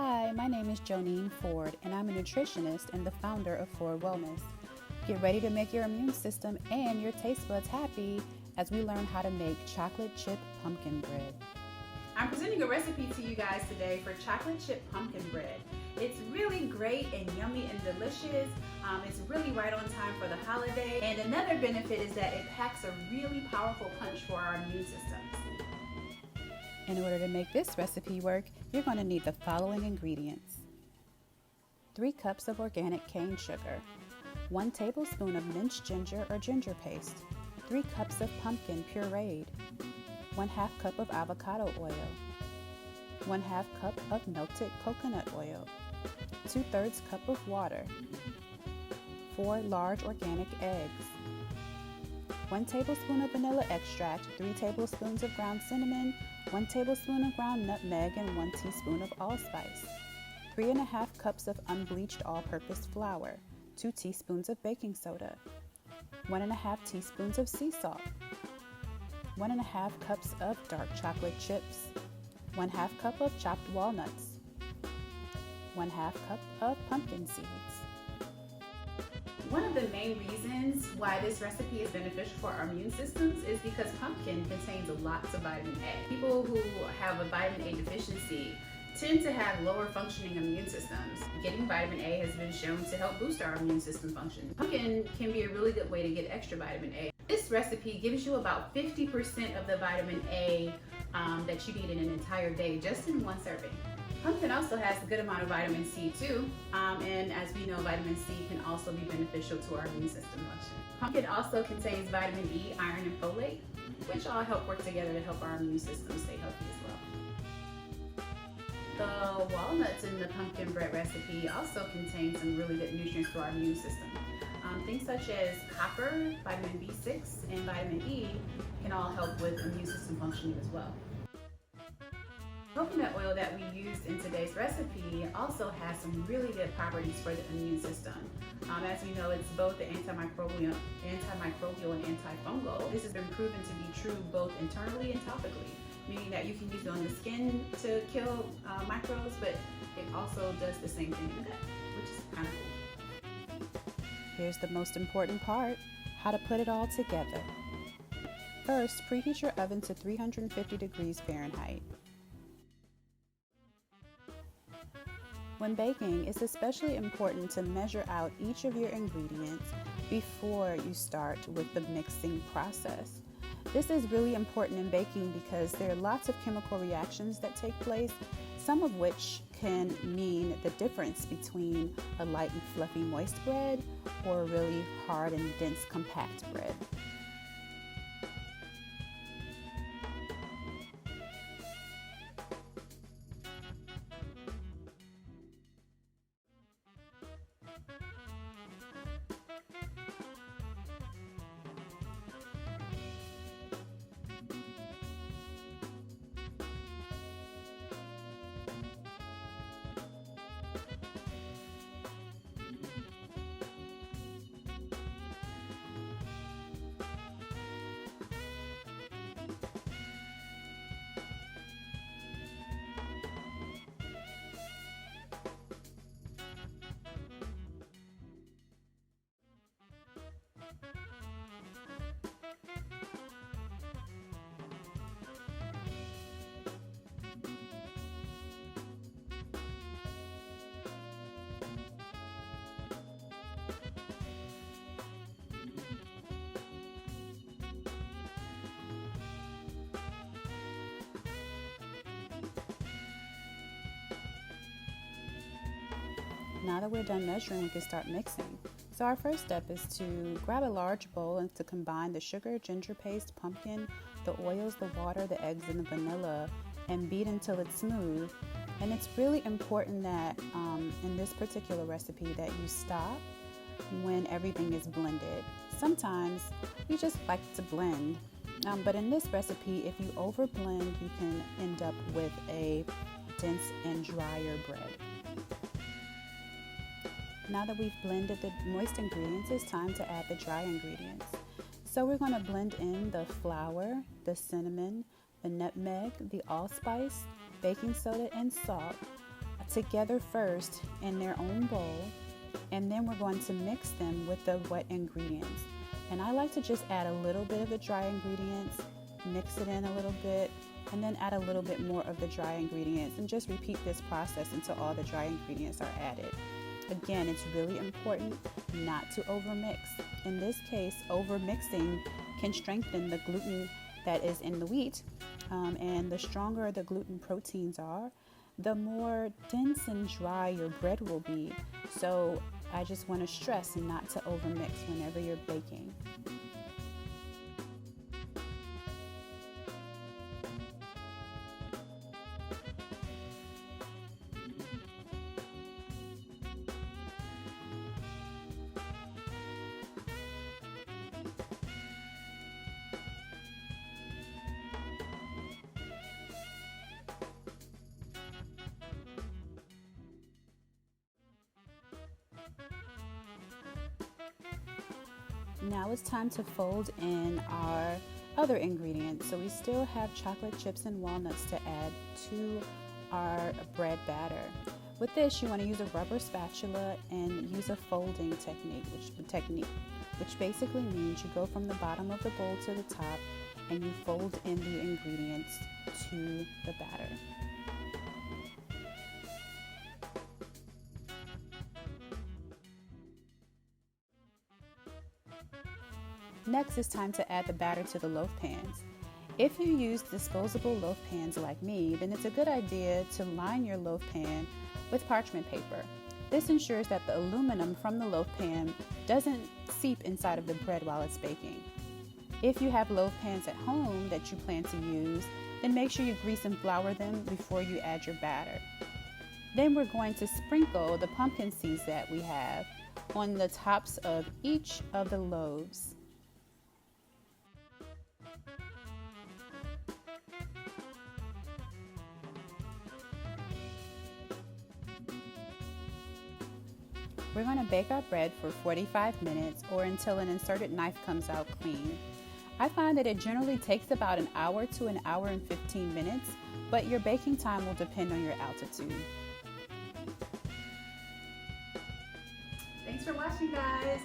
Hi, my name is Jonine Ford, and I'm a nutritionist and the founder of Ford Wellness. Get ready to make your immune system and your taste buds happy as we learn how to make chocolate chip pumpkin bread. I'm presenting a recipe to you guys today for chocolate chip pumpkin bread. It's really great and yummy and delicious. It's really right on time for the holiday. And another benefit is that it packs a really powerful punch for our immune systems. In order to make this recipe work, you're going to need the following ingredients. 3 cups of organic cane sugar, 1 tablespoon of minced ginger or ginger paste, 3 cups of pumpkin pureed, 1/2 cup of avocado oil, 1/2 cup of melted coconut oil, 2/3 cup of water, 4 large organic eggs, 1 tablespoon of vanilla extract, 3 tablespoons of ground cinnamon, 1 tablespoon of ground nutmeg, and 1 teaspoon of allspice, 3.5 cups of unbleached all-purpose flour, 2 teaspoons of baking soda, 1.5 teaspoons of sea salt, 1.5 cups of dark chocolate chips, 1/2 cup of chopped walnuts, 1/2 cup of pumpkin seeds. One of the main reasons why this recipe is beneficial for our immune systems is because pumpkin contains lots of vitamin A. People who have a vitamin A deficiency tend to have lower functioning immune systems. Getting vitamin A has been shown to help boost our immune system function. Pumpkin can be a really good way to get extra vitamin A. This recipe gives you about 50% of the vitamin A that you need in an entire day just in one serving. Pumpkin also has a good amount of vitamin C too, and as we know, vitamin C can also be beneficial to our immune system function. Pumpkin also contains vitamin E, iron, and folate, which all help work together to help our immune system stay healthy as well. The walnuts in the pumpkin bread recipe also contain some really good nutrients for our immune system. Things such as copper, vitamin B6, and vitamin E can all help with immune system functioning as well. Coconut oil that we used in today's recipe also has some really good properties for the immune system. As we know, it's both antimicrobial and antifungal. This has been proven to be true both internally and topically, meaning that you can use it on the skin to kill microbes, but it also does the same thing in the gut, which is kind of cool. Here's the most important part, how to put it all together. First, preheat your oven to 350 degrees Fahrenheit. When baking, it's especially important to measure out each of your ingredients before you start with the mixing process. This is really important in baking because there are lots of chemical reactions that take place, some of which can mean the difference between a light and fluffy moist bread or a really hard and dense compact bread. Now that we're done measuring, we can start mixing. So our first step is to grab a large bowl and to combine the sugar, ginger paste, pumpkin, the oils, the water, the eggs, and the vanilla, and beat until it's smooth. And it's really important that in this particular recipe that you stop when everything is blended. Sometimes you just like to blend, but in this recipe, if you overblend, you can end up with a dense and drier bread. Now that we've blended the moist ingredients, it's time to add the dry ingredients. So we're going to blend in the flour, the cinnamon, the nutmeg, the allspice, baking soda, and salt together first in their own bowl, and then we're going to mix them with the wet ingredients. And I like to just add a little bit of the dry ingredients, mix it in a little bit, and then add a little bit more of the dry ingredients, and just repeat this process until all the dry ingredients are added. Again, it's really important not to overmix. In this case, overmixing can strengthen the gluten that is in the wheat, and the stronger the gluten proteins are, the more dense and dry your bread will be. So I just want to stress not to overmix whenever you're baking. Now it's time to fold in our other ingredients. So we still have chocolate chips and walnuts to add to our bread batter. With this, you want to use a rubber spatula and use a folding technique, which basically means you go from the bottom of the bowl to the top and you fold in the ingredients to the batter. Next, it's time to add the batter to the loaf pans. If you use disposable loaf pans like me, then it's a good idea to line your loaf pan with parchment paper. This ensures that the aluminum from the loaf pan doesn't seep inside of the bread while it's baking. If you have loaf pans at home that you plan to use, then make sure you grease and flour them before you add your batter. Then we're going to sprinkle the pumpkin seeds that we have on the tops of each of the loaves. We're going to bake our bread for 45 minutes or until an inserted knife comes out clean. I find that it generally takes about an hour to an hour and 15 minutes, but your baking time will depend on your altitude. Thanks for watching, guys.